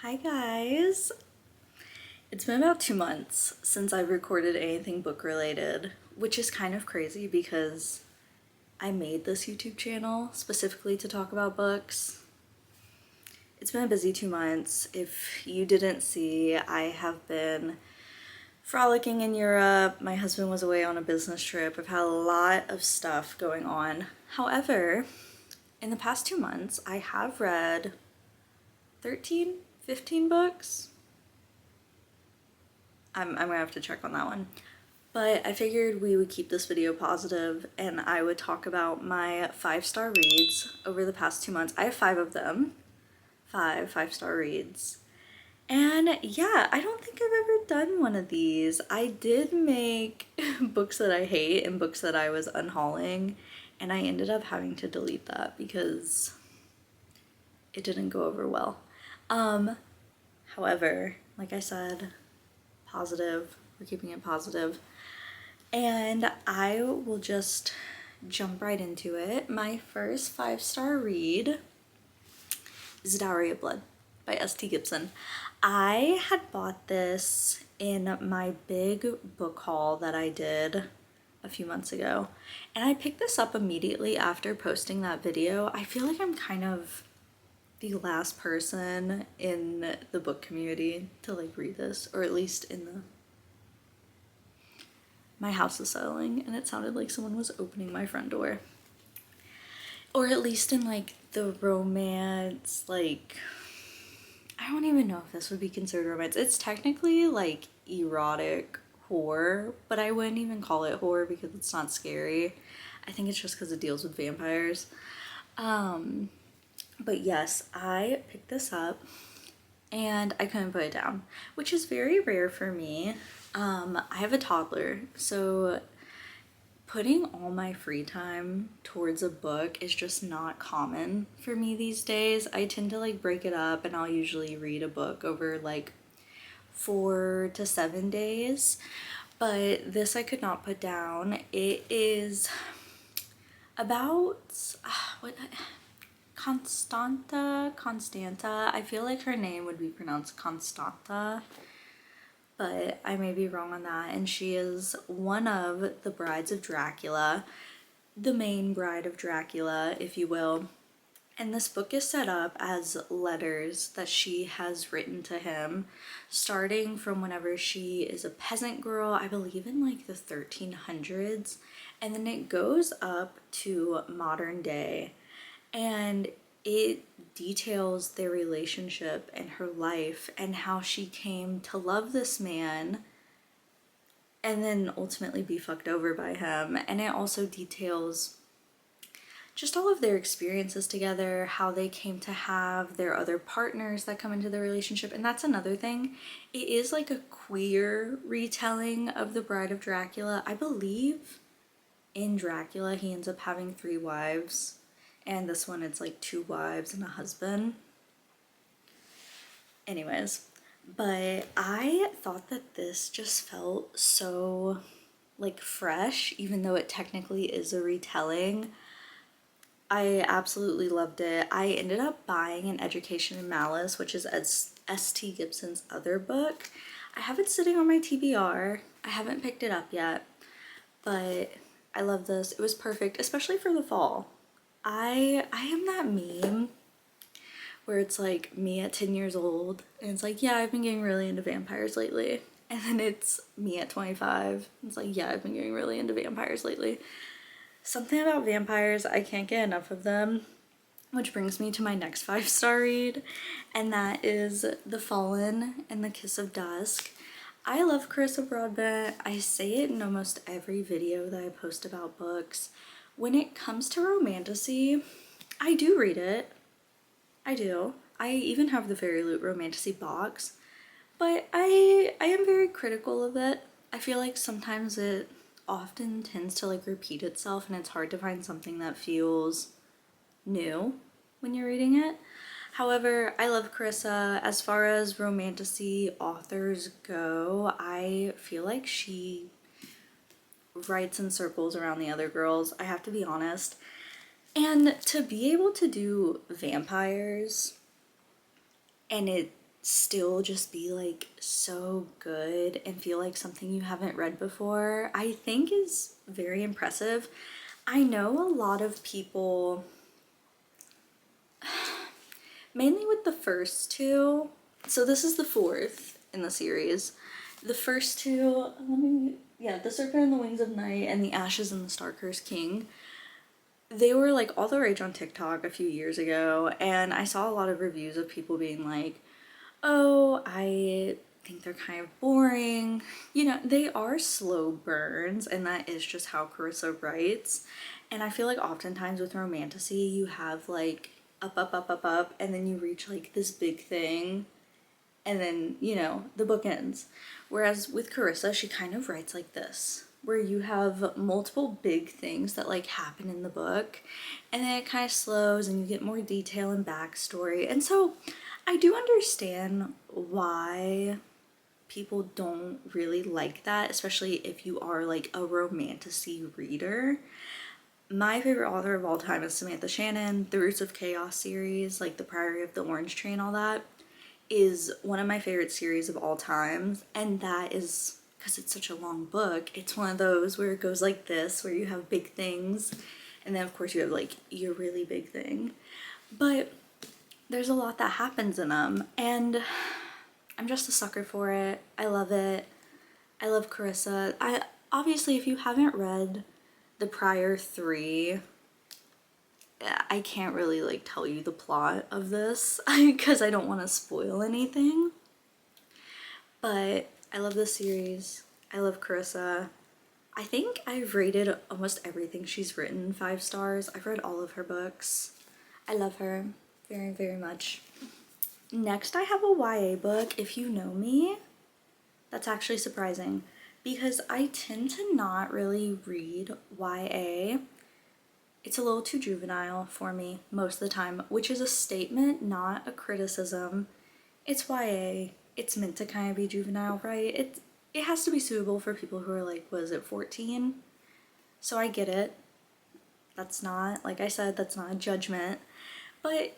Hi guys! It's been about 2 months since I've recorded anything book related, which is kind of crazy because I made this YouTube channel specifically to talk about books. It's been a busy 2 months. If you didn't see, I have been frolicking in Europe. My husband was away on a business trip. I've had a lot of stuff going on. However, in the past 2 months, I have read 13, 15 books. I'm gonna have to check on that one. But I figured we would keep this video positive and I would talk about my 5-star reads over the past 2 months. I have 5 of them. 5-star reads. And yeah, I don't think I've ever done one of these. I did make books that I hate and books that I was unhauling, and I ended up having to delete that because it didn't go over well. However, like I said, positive, we're keeping it positive. And I will just jump right into it. My first 5-star read is Dowry of Blood by S.T. Gibson. I had bought this in my big book haul that I did a few months ago, and I picked this up immediately after posting that video. I feel like I'm kind of the last person in the book community to like read this, or at least in the my house is settling and it sounded like someone was opening my front door. Or at least in like the romance, like, I don't even know if this would be considered romance. It's technically like erotic horror, but I wouldn't even call it horror because it's not scary. I think it's just because it deals with vampires. But yes, I picked this up and I couldn't put it down, which is very rare for me. I have a toddler, so putting all my free time towards a book is just not common for me these days. I tend to like break it up and I'll usually read a book over like 4 to 7 days, but this I could not put down. It is about what Constanta. I feel like her name would be pronounced Constanta, but I may be wrong on that. And she is one of the brides of Dracula, the main bride of Dracula, if you will. And this book is set up as letters that she has written to him, starting from whenever she is a peasant girl, I believe in like the 1300s, and then it goes up to modern day. And it details their relationship and her life and how she came to love this man and then ultimately be fucked over by him. And it also details just all of their experiences together, how they came to have their other partners that come into the relationship. And that's another thing. It is like a queer retelling of the Bride of Dracula. I believe in Dracula he ends up having 3 wives. And this one, it's like 2 wives and a husband. Anyways, but I thought that this just felt so like fresh, even though it technically is a retelling. I absolutely loved it. I ended up buying An Education in Malice, which is S.T. Gibson's other book. I have it sitting on my TBR. I haven't picked it up yet, but I love this. It was perfect, especially for the fall. I am that meme where it's like me at 10 years old and it's like, yeah, I've been getting really into vampires lately. And then it's me at 25. It's like, yeah, I've been getting really into vampires lately. Something about vampires, I can't get enough of them. Which brings me to my next 5-star read, and that is The Fallen and the Kiss of Dusk. I love Carissa Broadbent. I say it in almost every video that I post about books. When it comes to romantasy, I do read it. I do. I even have the Fairy Loot Romantasy box, but I am very critical of it. I feel like sometimes it often tends to like repeat itself and it's hard to find something that feels new when you're reading it. However, I love Carissa. As far as romantasy authors go, I feel like she writes in circles around the other girls, I have to be honest. And to be able to do vampires and it still just be like so good and feel like something you haven't read before, I think is very impressive. I know a lot of people, mainly with the first two, so this is the fourth in the series. The first two, The Serpent and the Wings of Night and The Ashes and the Star-Cursed King, they were like all the rage on TikTok a few years ago, and I saw a lot of reviews of people being like, oh, I think they're kind of boring. You know, they are slow burns, and that is just how Carissa writes. And I feel like oftentimes with romantasy, you have like up, up, up, up, up, and then you reach like this big thing, and then, you know, the book ends. Whereas with Carissa, she kind of writes like this, where you have multiple big things that like happen in the book, and then it kind of slows and you get more detail and backstory. And so I do understand why people don't really like that, especially if you are like a romantasy reader. My favorite author of all time is Samantha Shannon. The Roots of Chaos series, like The Priory of the Orange Tree and all that, is one of my favorite series of all time. And that is because it's such a long book. It's one of those where it goes like this, where you have big things, and then of course you have like your really big thing. But there's a lot that happens in them, and I'm just a sucker for it. I love it. I love Carissa. I obviously, if you haven't read the prior three, I can't really like tell you the plot of this because I don't want to spoil anything. But I love this series. I love Carissa. I think I've rated almost everything she's written 5 stars. I've read all of her books. I love her very, very much. Next, I have a YA book. If you know me, that's actually surprising because I tend to not really read YA. It's a little too juvenile for me most of the time, which is a statement, not a criticism. It's YA. It's meant to kind of be juvenile, right? It has to be suitable for people who are like, was it 14? So I get it. That's not, like I said, that's not a judgment. But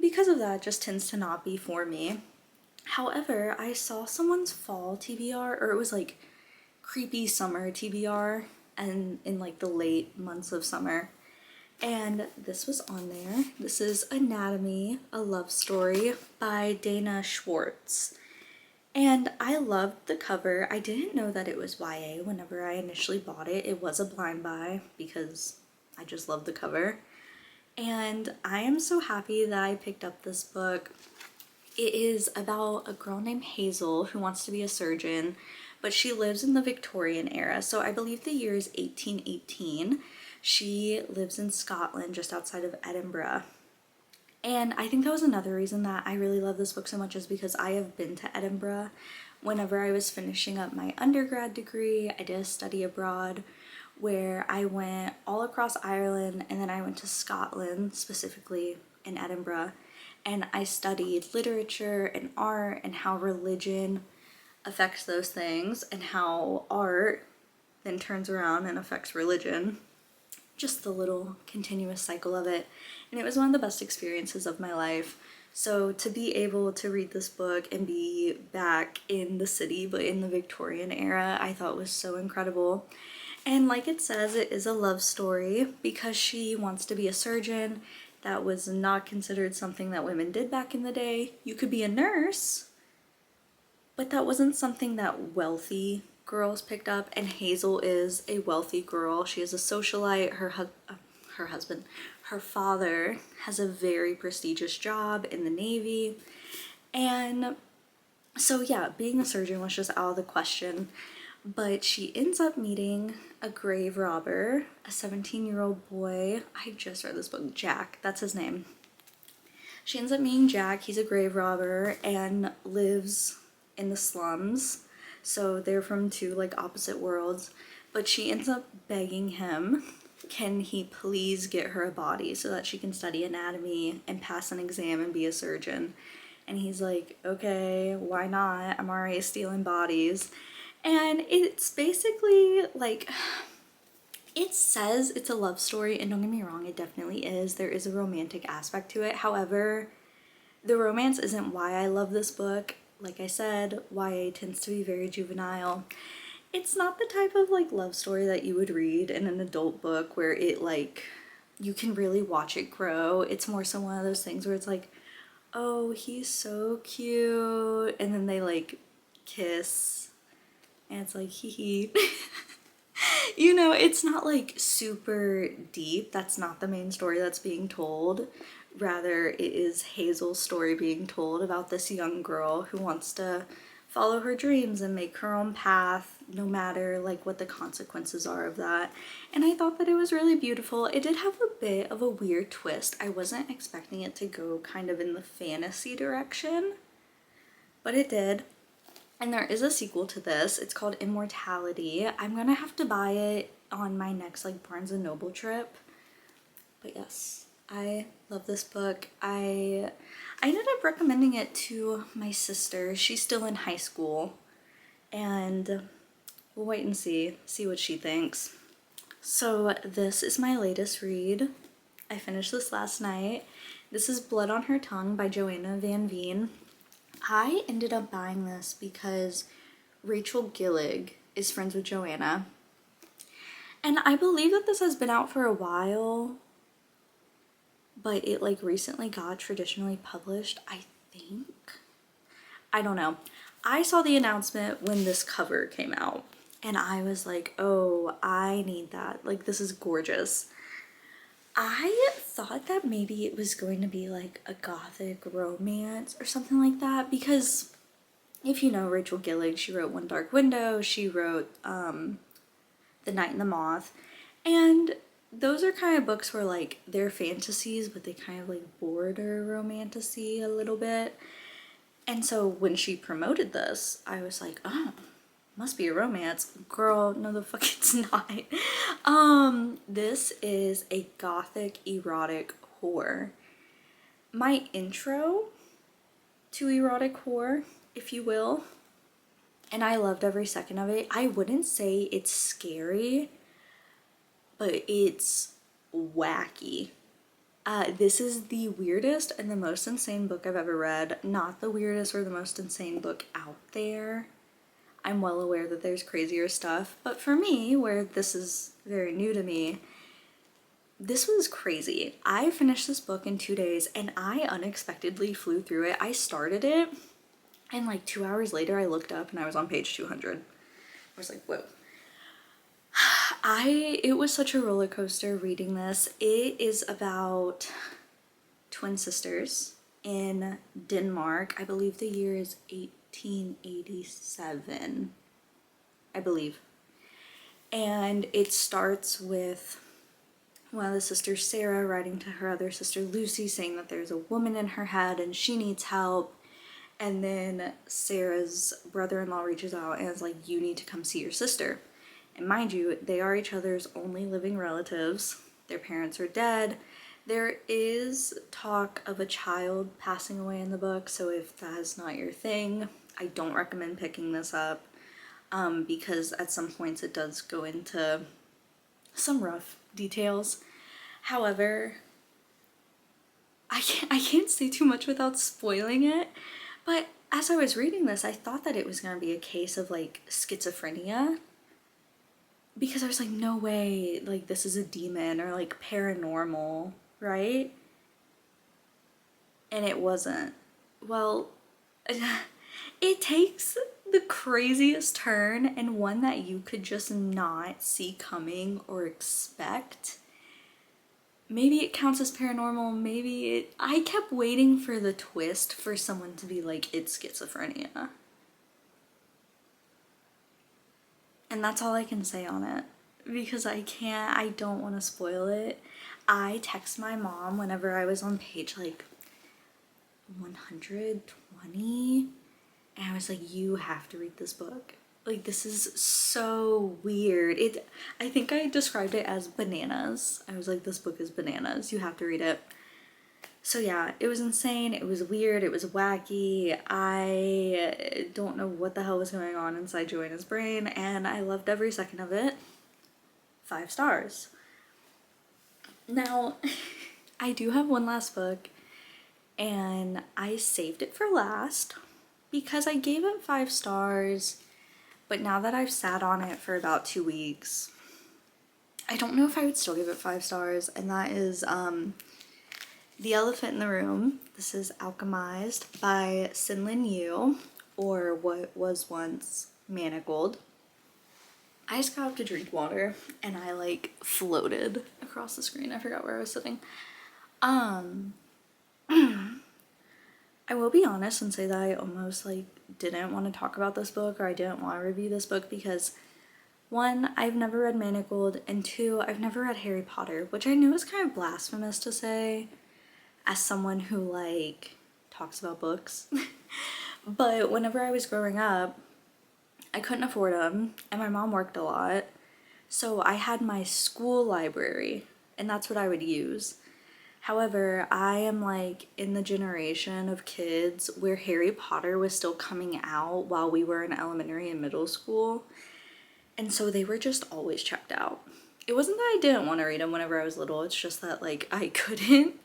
because of that, it just tends to not be for me. However, I saw someone's fall TBR, or it was like creepy summer TBR, and in like the late months of summer. And this was on there. This is Anatomy, a Love Story by Dana Schwartz. And I loved the cover. I didn't know that it was YA whenever I initially bought it. It was a blind buy because I just loved the cover. And I am so happy that I picked up this book. It is about a girl named Hazel who wants to be a surgeon, but she lives in the Victorian era. So I believe the year is 1818. She lives in Scotland, just outside of Edinburgh. And I think that was another reason that I really love this book so much, is because I have been to Edinburgh. Whenever I was finishing up my undergrad degree, I did a study abroad where I went all across Ireland, and then I went to Scotland, specifically in Edinburgh, and I studied literature and art and how religion affects those things and how art then turns around and affects religion. Just the little continuous cycle of it. And it was one of the best experiences of my life. So to be able to read this book and be back in the city, but in the Victorian era, I thought was so incredible. And like it says, it is a love story because she wants to be a surgeon. That was not considered something that women did back in the day. You could be a nurse, but that wasn't something that wealthy girls picked up, and Hazel is a wealthy girl. She is a socialite. Her husband, her father has a very prestigious job in the Navy. And so yeah, being a surgeon was just out of the question. But she ends up meeting a grave robber, a 17-year-old boy. I just read this book, Jack, that's his name. She ends up meeting Jack. He's a grave robber and lives in the slums. So they're from two like opposite worlds. But she ends up begging him, can he please get her a body so that she can study anatomy and pass an exam and be a surgeon? And he's like, okay, why not? I'm already stealing bodies. And it's basically like, it says it's a love story, and don't get me wrong, it definitely is. There is a romantic aspect to it. However, The romance isn't why I love this book. Like I said, YA tends to be very juvenile. It's not the type of like love story that you would read in an adult book where it like you can really watch it grow. It's more so one of those things where it's like, oh, he's so cute, and then they like kiss and it's like hee hee. You know, it's not like super deep. That's not the main story that's being told. Rather, it is Hazel's story being told about this young girl who wants to follow her dreams and make her own path, no matter like what the consequences are of that. And I thought that it was really beautiful. It did have a bit of a weird twist. I wasn't expecting it to go kind of in the fantasy direction, but it did. And there is a sequel to this. It's called Immortality. I'm gonna have to buy it on my next like Barnes and Noble trip. But yes, I love this book. I ended up recommending it to my sister. She's still in high school, and we'll wait and see what she thinks. So this is my latest read. I finished this last night. This is Blood on Her Tongue by Joanna Van Veen. I ended up buying this because Rachel Gillig is friends with Joanna. And I believe that this has been out for a while, but it like recently got traditionally published, I think. I don't know. I saw the announcement when this cover came out and I was like, oh, I need that. Like, this is gorgeous. I thought that maybe it was going to be like a gothic romance or something like that, because if you know Rachel Gillig, she wrote One Dark Window, she wrote The Night and the Moth, and those are kind of books where like they're fantasies, but they kind of like border romantasy a little bit. And so when she promoted this, I was like, oh, must be a romance. Girl, no the fuck it's not. This is a gothic erotic horror. My intro to erotic horror, if you will, and I loved every second of it. I wouldn't say it's scary, but it's wacky. This is the weirdest and the most insane book I've ever read. Not the weirdest or the most insane book out there. I'm well aware that there's crazier stuff, but for me, where this is very new to me, this was crazy. I finished this book in 2 days and I unexpectedly flew through it. I started it and like 2 hours later I looked up and I was on page 200. I was like, whoa. It was such a roller coaster reading this. It is about twin sisters in Denmark. I believe the year is 1887, I believe. And it starts with one of the sisters, Sarah, writing to her other sister, Lucy, saying that there's a woman in her head and she needs help. And then Sarah's brother-in-law reaches out and is like, you need to come see your sister. And mind you, they are each other's only living relatives. Their parents are dead. There is talk of a child passing away in the book, so if that is not your thing, I don't recommend picking this up, because at some points it does go into some rough details. However, I can't say too much without spoiling it, but as I was reading this, I thought that it was going to be a case of like schizophrenia, because I was like, no way, like this is a demon or like paranormal, right? And it wasn't. Well, it takes the craziest turn, and one that you could just not see coming or expect. Maybe it counts as paranormal, maybe it... I kept waiting for the twist for someone to be like, it's schizophrenia. And that's all I can say on it, because I don't want to spoil it. I text my mom whenever I was on page like 120, and I was like, you have to read this book. Like, this is so weird. I think I described it as bananas. I was like, this book is bananas. You have to read it. So yeah, it was insane. It was weird. It was wacky. I don't know what the hell was going on inside Joanna's brain, and I loved every second of it. 5 stars. Now, I do have one last book, and I saved it for last because I gave it 5 stars, but now that I've sat on it for about 2 weeks, I don't know if I would still give it 5 stars, and that is The Elephant in the Room. This is Alchemized by Sinlin Yu, or what was once Manacled. I just got up to drink water and I like floated across the screen. I forgot where I was sitting. I will be honest and say that I almost like didn't want to talk about this book, or I didn't want to review this book, because one, I've never read Manacled, and two, I've never read Harry Potter, which I knew is kind of blasphemous to say as someone who like talks about books. But whenever I was growing up, I couldn't afford them, and my mom worked a lot, so I had my school library, and that's what I would use. However, I am like in the generation of kids where Harry Potter was still coming out while we were in elementary and middle school, and so they were just always checked out. It wasn't that I didn't want to read them whenever I was little, it's just that like I couldn't.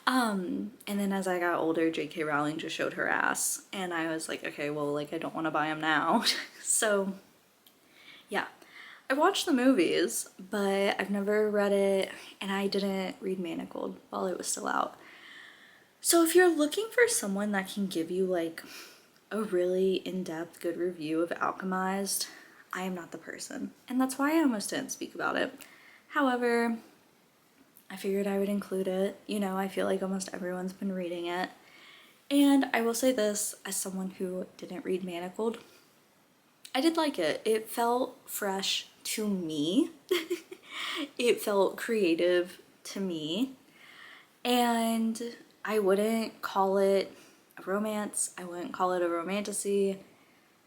And then as I got older, J.K. Rowling just showed her ass, and I was like, okay, well, like I don't want to buy them now. So yeah, I watched the movies, but I've never read it, and I didn't read Manacled while it was still out. So if you're looking for someone that can give you like a really in-depth good review of Alchemized, I am not the person, and that's why I almost didn't speak about it. However, I figured I would include it. You know, I feel like almost everyone's been reading it. And I will say this, as someone who didn't read Manacled, I did like it. It felt fresh to me. It felt creative to me. And I wouldn't call it a romance. I wouldn't call it a romantasy.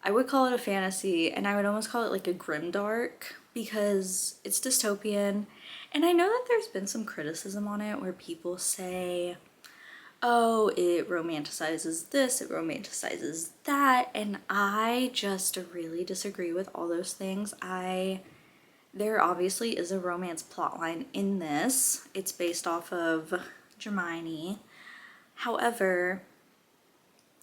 I would call it a fantasy, and I would almost call it like a grimdark, because it's dystopian. And I know that there's been some criticism on it where people say, oh, it romanticizes this, it romanticizes that, and I just really disagree with all those things. There obviously is a romance plotline in this. It's based off of Hermione. However,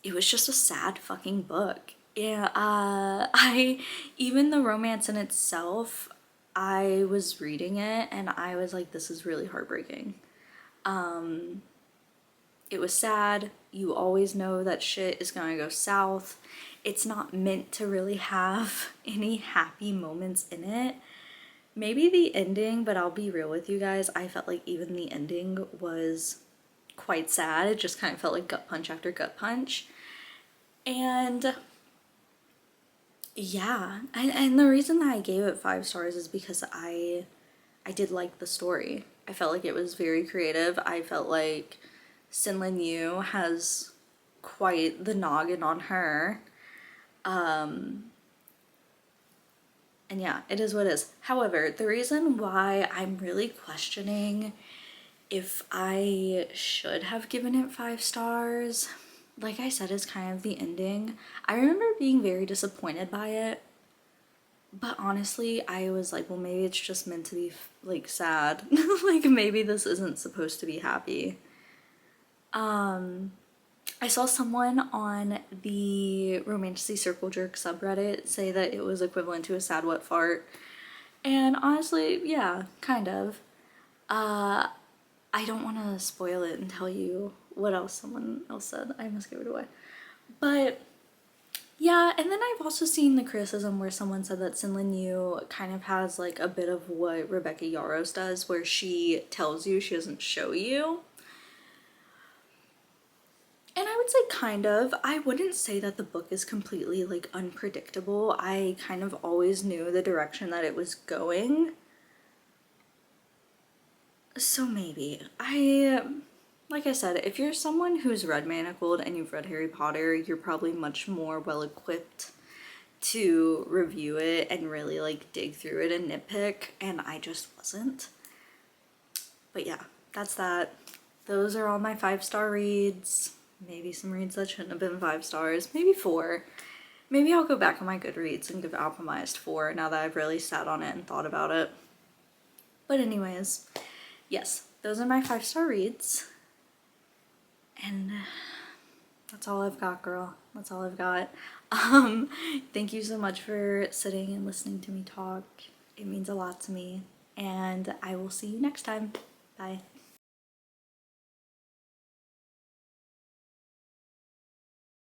it was just a sad fucking book. Yeah, even the romance in itself, I was reading it and I was like, this is really heartbreaking. It was sad. You always know that shit is gonna go south. It's not meant to really have any happy moments in it. Maybe the ending, but I'll be real with you guys, I felt like even the ending was quite sad. It just kind of felt like gut punch after gut punch. And yeah, and the reason that I gave it 5 stars is because I did like the story. I felt like it was very creative. I felt like Sinlin Yu has quite the noggin on her. And yeah, it is what it is. However, the reason why I'm really questioning if I should have given it 5 stars, like I said, is kind of the ending. I remember being very disappointed by it, but honestly, I was like, well, maybe it's just meant to be like sad. Like maybe this isn't supposed to be happy. I saw someone on the Romantasy Circle Jerk subreddit say that it was equivalent to a sad wet fart. And honestly, yeah, kind of. I don't want to spoil it and tell you what else someone else said. I must give it away. But yeah, and then I've also seen the criticism where someone said that Sinlin Yu kind of has like a bit of what Rebecca Yarros does, where she tells you, she doesn't show you. And I would say kind of. I wouldn't say that the book is completely like unpredictable. I kind of always knew the direction that it was going. So maybe. Like I said, if you're someone who's read Manacled and you've read Harry Potter, you're probably much more well equipped to review it and really like dig through it and nitpick, and I just wasn't. But yeah, that's that. Those are all my 5-star reads. Maybe some reads that shouldn't have been 5 stars, maybe 4. Maybe I'll go back on my Goodreads and give Alchemized 4 now that I've really sat on it and thought about it. But anyways, yes, those are my 5-star reads. And that's all I've got, girl. That's all I've got. Thank you so much for sitting and listening to me talk. It means a lot to me. And I will see you next time. Bye.